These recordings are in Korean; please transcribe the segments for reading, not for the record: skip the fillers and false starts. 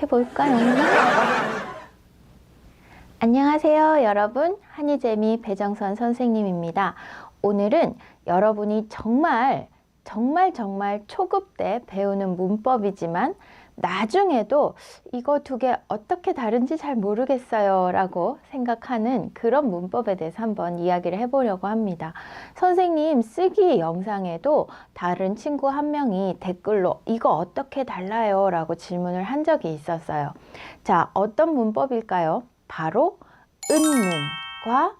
시작해 볼까요? 안녕하세요, 여러분. 한이재미 배정선 선생님입니다. 오늘은 여러분이 정말 초급 때 배우는 문법이지만 나중에도 이거 두 개 어떻게 다른지 잘 모르겠어요 라고 생각하는 그런 문법에 대해서 한번 이야기를 해보려고 합니다. 선생님 쓰기 영상에도 다른 친구 한 명이 댓글로 이거 어떻게 달라요? 라고 질문을 한 적이 있었어요. 자, 어떤 문법일까요? 바로 은는과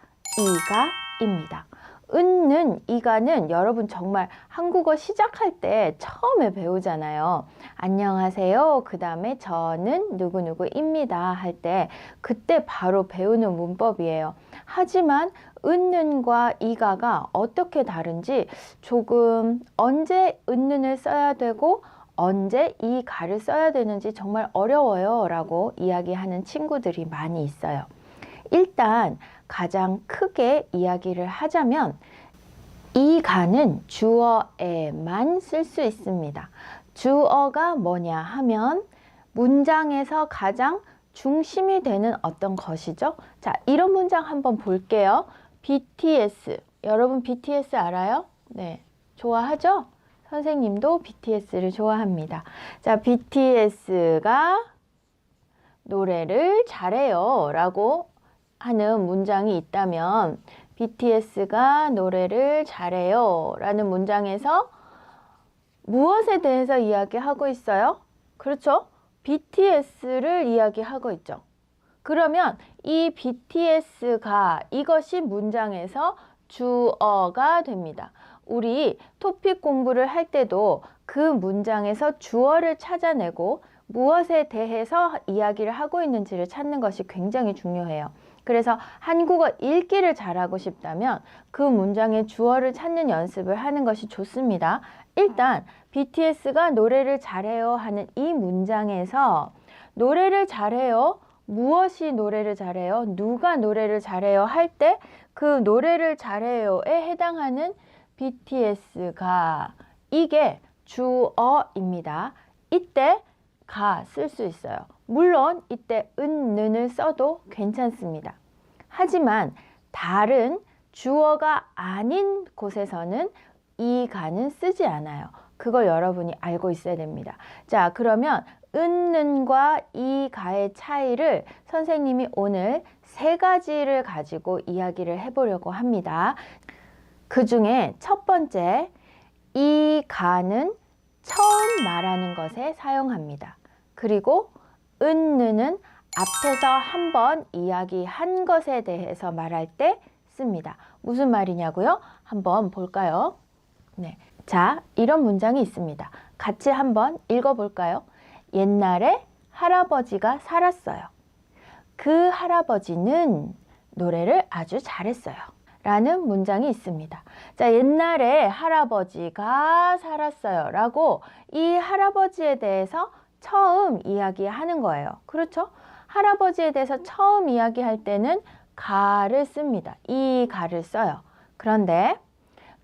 이가입니다. 은는, 이가는 여러분 정말 한국어 시작할 때 처음에 배우잖아요. 안녕하세요. 그 다음에 저는 누구누구입니다. 할 때 그때 바로 배우는 문법이에요. 하지만 은는과 이가가 어떻게 다른지 조금 언제 은는을 써야 되고 언제 이가를 써야 되는지 정말 어려워요 라고 이야기하는 친구들이 많이 있어요. 일단 가장 크게 이야기를 하자면 이가는 주어에만 쓸 수 있습니다. 주어가 뭐냐 하면 문장에서 가장 중심이 되는 어떤 것이죠. 자, 이런 문장 한번 볼게요. BTS. 여러분 BTS 알아요? 네, 좋아하죠? 선생님도 BTS를 좋아합니다. 자, BTS가 노래를 잘해요 라고 하는 문장이 있다면 BTS가 노래를 잘해요 라는 문장에서 무엇에 대해서 이야기하고 있어요? 그렇죠? BTS를 이야기하고 있죠. 그러면 이 BTS가 이것이 문장에서 주어가 됩니다. 우리 토픽 공부를 할 때도 그 문장에서 주어를 찾아내고 무엇에 대해서 이야기를 하고 있는지를 찾는 것이 굉장히 중요해요. 그래서 한국어 읽기를 잘하고 싶다면 그 문장의 주어를 찾는 연습을 하는 것이 좋습니다. 일단 BTS가 노래를 잘해요 하는 이 문장에서 노래를 잘해요, 무엇이 노래를 잘해요, 누가 노래를 잘해요 할 때 그 노래를 잘해요에 해당하는 BTS가 이게 주어입니다. 이때 가 쓸 수 있어요. 물론 이때 은는을 써도 괜찮습니다. 하지만 다른 주어가 아닌 곳에서는 이가는 쓰지 않아요. 그걸 여러분이 알고 있어야 됩니다. 자, 그러면 은는과 이가의 차이를 선생님이 오늘 세 가지를 가지고 이야기를 해보려고 합니다. 그 중에 첫 번째, 이가는 처음 말하는 것에 사용합니다. 그리고 은는은 앞에서 한번 이야기한 것에 대해서 말할 때 씁니다. 무슨 말이냐고요? 한번 볼까요? 네. 자, 이런 문장이 있습니다. 같이 한번 읽어볼까요? 옛날에 할아버지가 살았어요. 그 할아버지는 노래를 아주 잘했어요. 라는 문장이 있습니다. 자, 옛날에 할아버지가 살았어요. 라고 이 할아버지에 대해서 처음 이야기하는 거예요. 그렇죠? 할아버지에 대해서 처음 이야기할 때는 가를 씁니다. 이 가를 써요. 그런데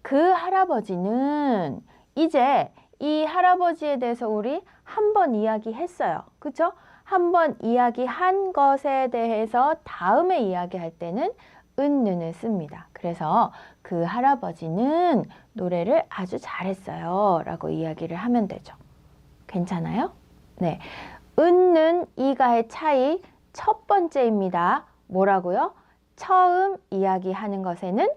그 할아버지는 이제 이 할아버지에 대해서 우리 한 번 이야기했어요. 그렇죠? 한 번 이야기한 것에 대해서 다음에 이야기할 때는 은는을 씁니다. 그래서 그 할아버지는 노래를 아주 잘했어요 라고 이야기를 하면 되죠. 괜찮아요? 네, 은는 이가의 차이 첫 번째입니다. 뭐라고요? 처음 이야기하는 것에는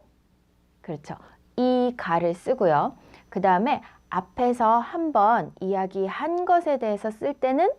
그렇죠, 이가를 쓰고요. 그 다음에 앞에서 한번 이야기한 것에 대해서 쓸 때는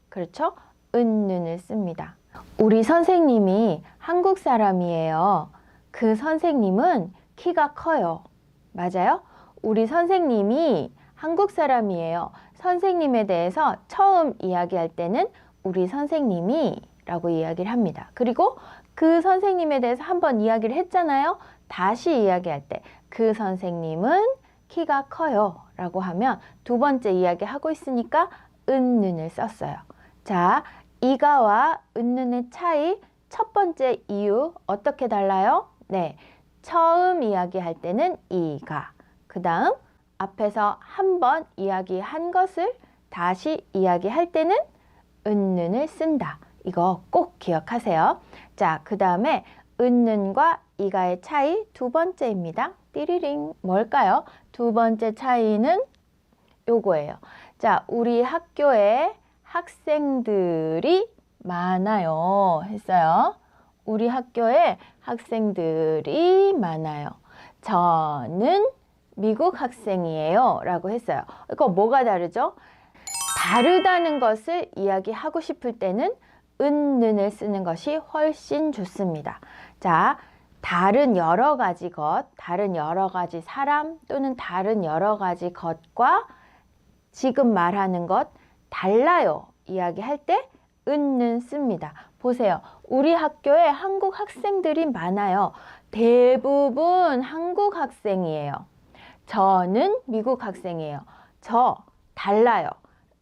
그렇죠, 은는을 씁니다. 우리 선생님이 한국 사람이에요. 그 선생님은 키가 커요. 맞아요? 우리 선생님이 한국 사람이에요. 선생님에 대해서 처음 이야기할 때는 우리 선생님이 라고 이야기를 합니다. 그리고 그 선생님에 대해서 한번 이야기를 했잖아요. 다시 이야기할 때 그 선생님은 키가 커요 라고 하면 두 번째 이야기 하고 있으니까 은는을 썼어요. 자, 이가와 은는의 차이 첫 번째 이유 어떻게 달라요? 네, 처음 이야기할 때는 이가, 그 다음 앞에서 한번 이야기한 것을 다시 이야기할 때는 은는을 쓴다. 이거 꼭 기억하세요. 자, 그 다음에 은는과 이가의 차이 두 번째입니다. 띠리링. 뭘까요? 두 번째 차이는 요거예요. 자, 우리 학교에 학생들이 많아요. 했어요. 우리 학교에 학생들이 많아요. 저는 미국 학생이에요. 라고 했어요. 이거 뭐가 다르죠? 다르다는 것을 이야기하고 싶을 때는 은는을 쓰는 것이 훨씬 좋습니다. 자, 다른 여러 가지 것, 다른 여러 가지 사람 또는 다른 여러 가지 것과 지금 말하는 것 달라요. 이야기할 때 은는 씁니다. 보세요. 우리 학교에 한국 학생들이 많아요. 대부분 한국 학생이에요. 저는 미국 학생이에요. 저 달라요.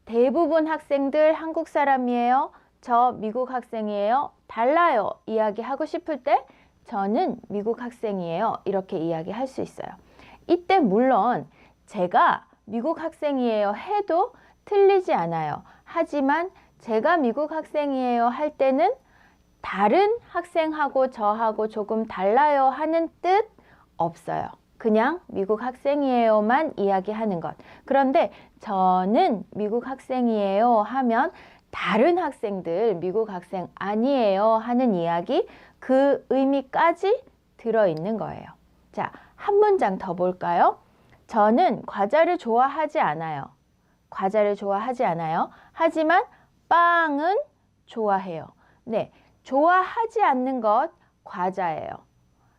대부분 학생들 한국 사람이에요. 저 미국 학생이에요. 달라요. 이야기하고 싶을 때 저는 미국 학생이에요. 이렇게 이야기할 수 있어요. 이때 물론 제가 미국 학생이에요 해도 틀리지 않아요. 하지만 제가 미국 학생이에요 할 때는 다른 학생하고 저하고 조금 달라요 하는 뜻 없어요. 그냥 미국 학생이에요만 이야기하는 것. 그런데 저는 미국 학생이에요 하면 다른 학생들 미국 학생 아니에요 하는 이야기, 그 의미까지 들어있는 거예요. 자, 한 문장 더 볼까요? 저는 과자를 좋아하지 않아요. 과자를 좋아하지 않아요. 하지만 빵은 좋아해요. 네, 좋아하지 않는 것 과자예요.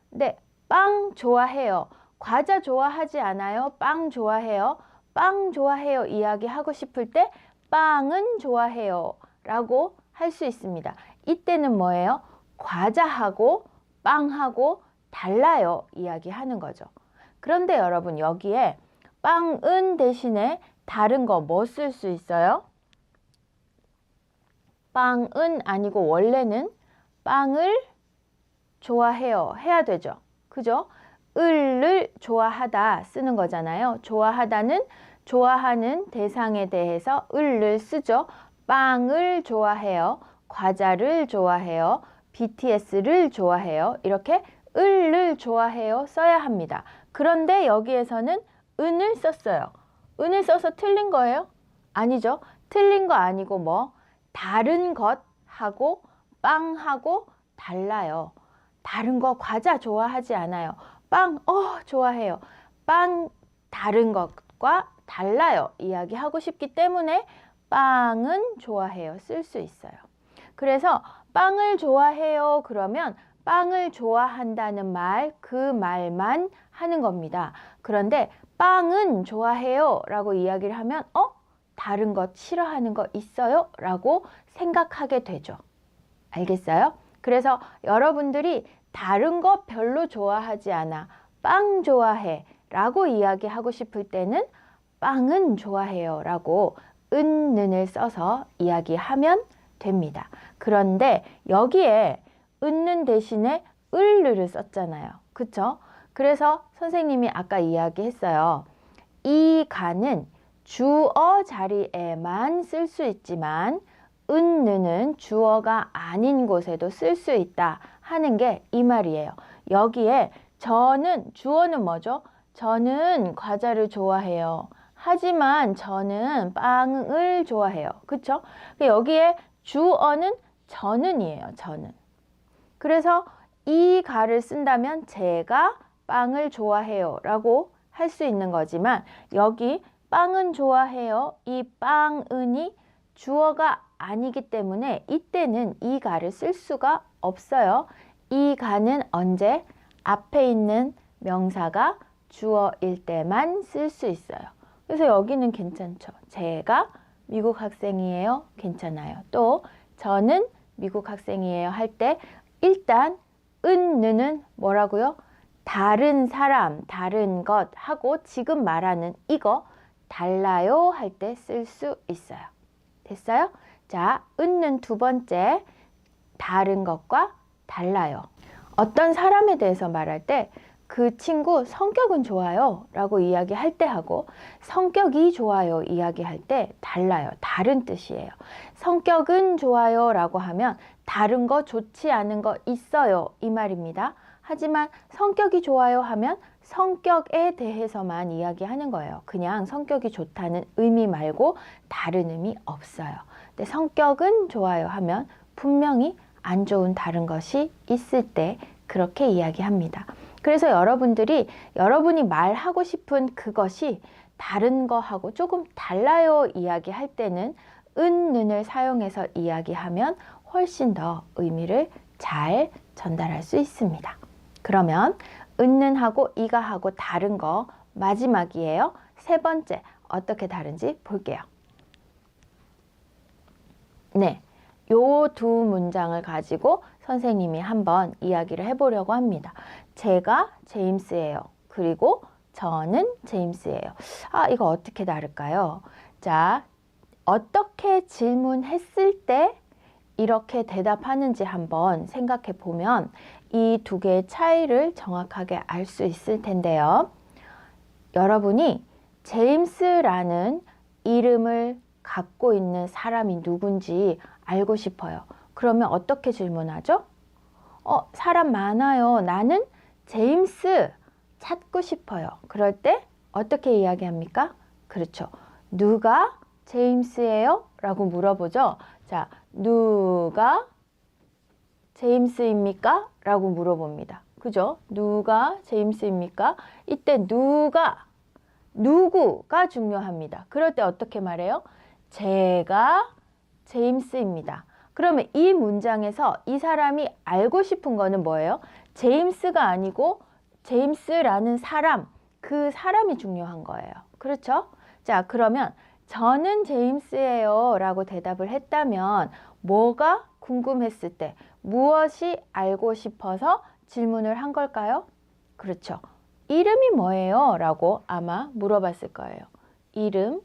네, 빵 좋아해요. 과자 좋아하지 않아요. 빵 좋아해요. 빵 좋아해요 이야기하고 싶을 때 빵은 좋아해요 라고 할 수 있습니다. 이때는 뭐예요? 과자하고 빵하고 달라요 이야기하는 거죠. 그런데 여러분 여기에 빵은 대신에 다른 거 뭐 쓸 수 있어요? 빵은 아니고 원래는 빵을 좋아해요 해야 되죠. 그죠? 을을 좋아하다 쓰는 거잖아요. 좋아하다는 좋아하는 대상에 대해서 을을 쓰죠. 빵을 좋아해요. 과자를 좋아해요. BTS를 좋아해요. 이렇게 을을 좋아해요 써야 합니다. 그런데 여기에서는 은을 썼어요. 은을 써서 틀린 거예요? 아니죠. 틀린 거 아니고 뭐 다른 것하고 빵하고 달라요. 다른 거 과자 좋아하지 않아요. 빵 좋아해요. 빵 다른 것과 달라요 이야기하고 싶기 때문에 빵은 좋아해요 쓸 수 있어요. 그래서 빵을 좋아해요 그러면 빵을 좋아한다는 말, 그 말만 하는 겁니다. 그런데 빵은 좋아해요 라고 이야기를 하면 다른 것 싫어하는 거 있어요? 라고 생각하게 되죠. 알겠어요? 그래서 여러분들이 다른 거 별로 좋아하지 않아. 빵 좋아해 라고 이야기하고 싶을 때는 빵은 좋아해요 라고 은는을 써서 이야기하면 됩니다. 그런데 여기에 은는 대신에 을을 썼잖아요. 그쵸? 그래서 선생님이 아까 이야기했어요. 이 가는 주어 자리에만 쓸 수 있지만 은는은 주어가 아닌 곳에도 쓸 수 있다 하는 게 이 말이에요. 여기에 저는, 주어는 뭐죠? 저는 과자를 좋아해요. 하지만 저는 빵을 좋아해요. 그쵸? 여기에 주어는 저는이에요. 저는. 그래서 이 가를 쓴다면 제가 빵을 좋아해요 라고 할 수 있는 거지만 여기 빵은 좋아해요. 이 빵은이 주어가 아니기 때문에 이때는 이 가를 쓸 수가 없어요. 이 가는 언제? 앞에 있는 명사가 주어일 때만 쓸 수 있어요. 그래서 여기는 괜찮죠. 제가 미국 학생이에요. 괜찮아요. 또 저는 미국 학생이에요 할 때 일단 은는 뭐라고요? 다른 사람, 다른 것 하고 지금 말하는 이거 달라요 할 때 쓸 수 있어요. 됐어요? 자, 은는 두 번째, 다른 것과 달라요. 어떤 사람에 대해서 말할 때 그 친구 성격은 좋아요 라고 이야기할 때 하고 성격이 좋아요 이야기할 때 달라요. 다른 뜻이에요. 성격은 좋아요 라고 하면 다른 거 좋지 않은 거 있어요 이 말입니다. 하지만 성격이 좋아요 하면 성격에 대해서만 이야기하는 거예요. 그냥 성격이 좋다는 의미 말고 다른 의미 없어요. 근데 성격은 좋아요 하면 분명히 안 좋은 다른 것이 있을 때 그렇게 이야기합니다. 그래서 여러분이 말하고 싶은 그것이 다른 거하고 조금 달라요 이야기할 때는 은는을 사용해서 이야기하면 훨씬 더 의미를 잘 전달할 수 있습니다. 그러면 은는하고 이가하고 다른 거 마지막이에요. 세 번째 어떻게 다른지 볼게요. 네, 요 두 문장을 가지고 선생님이 한번 이야기를 해보려고 합니다. 제가 제임스예요. 그리고 저는 제임스예요. 이거 어떻게 다를까요? 자, 어떻게 질문했을 때 이렇게 대답하는지 한번 생각해 보면 이 두 개의 차이를 정확하게 알 수 있을 텐데요. 여러분이 제임스라는 이름을 갖고 있는 사람이 누군지 알고 싶어요. 그러면 어떻게 질문하죠? 사람 많아요. 나는 제임스 찾고 싶어요. 그럴 때 어떻게 이야기합니까? 그렇죠. 누가 제임스예요? 라고 물어보죠. 자, 누가 제임스입니까? 라고 물어봅니다. 그죠? 누가 제임스입니까? 이때 누구가 중요합니다. 그럴 때 어떻게 말해요? 제가 제임스입니다. 그러면 이 문장에서 이 사람이 알고 싶은 거는 뭐예요? 제임스가 아니고 제임스라는 사람, 그 사람이 중요한 거예요. 그렇죠? 자, 그러면 저는 제임스예요 라고 대답을 했다면 뭐가 궁금했을 때 무엇이 알고 싶어서 질문을 한 걸까요? 그렇죠. 이름이 뭐예요? 라고 아마 물어봤을 거예요. 이름이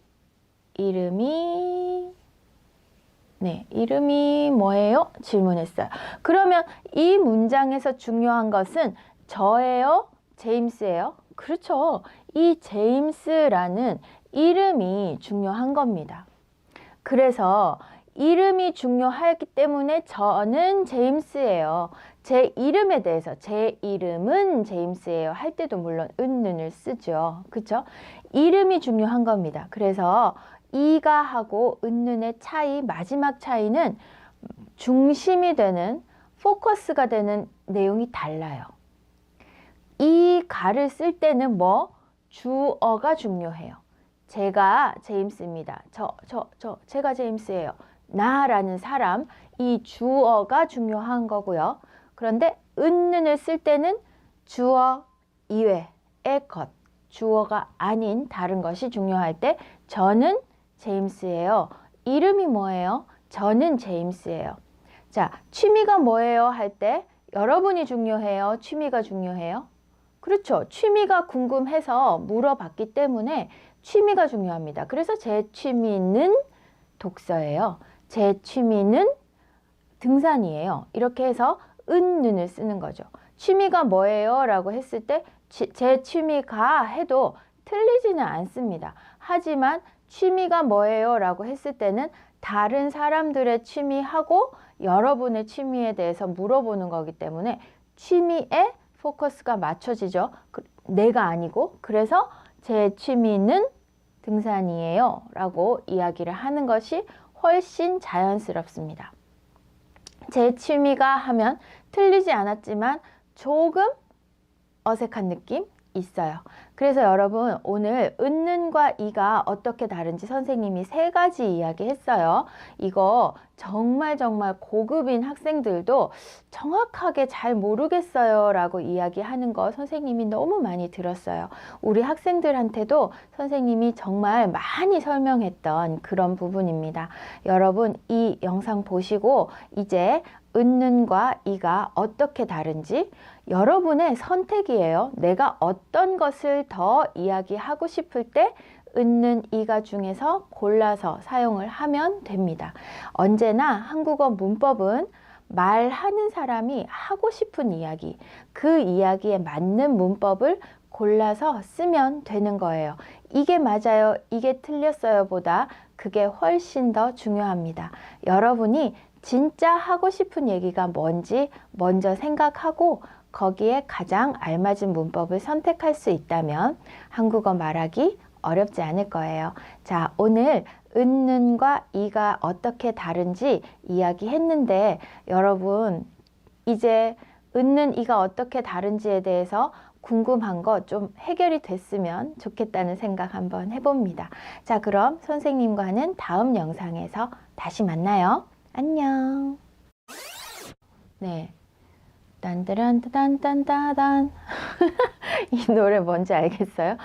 뭐예요? 질문했어요. 그러면 이 문장에서 중요한 것은 저예요? 제임스예요? 그렇죠. 이 제임스라는 이름이 중요한 겁니다. 그래서 이름이 중요하기 때문에 저는 제임스예요. 제 이름에 대해서 제 이름은 제임스예요 할 때도 물론 은는을 쓰죠. 그렇죠? 이름이 중요한 겁니다. 그래서 이가 하고 은는의 차이, 마지막 차이는 중심이 되는, 포커스가 되는 내용이 달라요. 이 가를 쓸 때는 주어가 중요해요. 제가 제임스입니다. 제가 제임스예요. 나라는 사람, 이 주어가 중요한 거고요. 그런데 은는을 쓸 때는 주어 이외의 것, 주어가 아닌 다른 것이 중요할 때 저는 제임스예요. 이름이 뭐예요? 저는 제임스예요. 자, 취미가 뭐예요? 할 때 여러분이 중요해요? 취미가 중요해요? 그렇죠. 취미가 궁금해서 물어봤기 때문에 취미가 중요합니다. 그래서 제 취미는 독서예요. 제 취미는 등산이에요. 이렇게 해서 은는을 쓰는 거죠. 취미가 뭐예요? 라고 했을 때 제 취미가 해도 틀리지는 않습니다. 하지만 취미가 뭐예요? 라고 했을 때는 다른 사람들의 취미하고 여러분의 취미에 대해서 물어보는 거기 때문에 취미에 포커스가 맞춰지죠. 내가 아니고. 그래서 제 취미는 등산이에요 라고 이야기를 하는 것이 훨씬 자연스럽습니다. 제 취미가 하면 틀리지 않았지만 조금 어색한 느낌 있어요. 그래서 여러분 오늘 은는과 이가 어떻게 다른지 선생님이 3가지 이야기했어요. 이거 정말 고급인 학생들도 정확하게 잘 모르겠어요 라고 이야기하는 거 선생님이 너무 많이 들었어요. 우리 학생들한테도 선생님이 정말 많이 설명했던 그런 부분입니다. 여러분 이 영상 보시고 이제 은는과 이가 어떻게 다른지 여러분의 선택이에요. 내가 어떤 것을 더 이야기하고 싶을 때 은는 이가 중에서 골라서 사용을 하면 됩니다. 언제나 한국어 문법은 말하는 사람이 하고 싶은 이야기, 그 이야기에 맞는 문법을 골라서 쓰면 되는 거예요. 이게 맞아요, 이게 틀렸어요 보다 그게 훨씬 더 중요합니다. 여러분이 진짜 하고 싶은 얘기가 뭔지 먼저 생각하고 거기에 가장 알맞은 문법을 선택할 수 있다면 한국어 말하기 어렵지 않을 거예요. 자, 오늘 은는과 이가 어떻게 다른지 이야기했는데 여러분 이제 은는 이가 어떻게 다른지에 대해서 궁금한 거 좀 해결이 됐으면 좋겠다는 생각 한번 해봅니다. 자, 그럼 선생님과는 다음 영상에서 다시 만나요. 안녕. 네. 딴따란따단딴따단 이 노래 뭔지 알겠어요?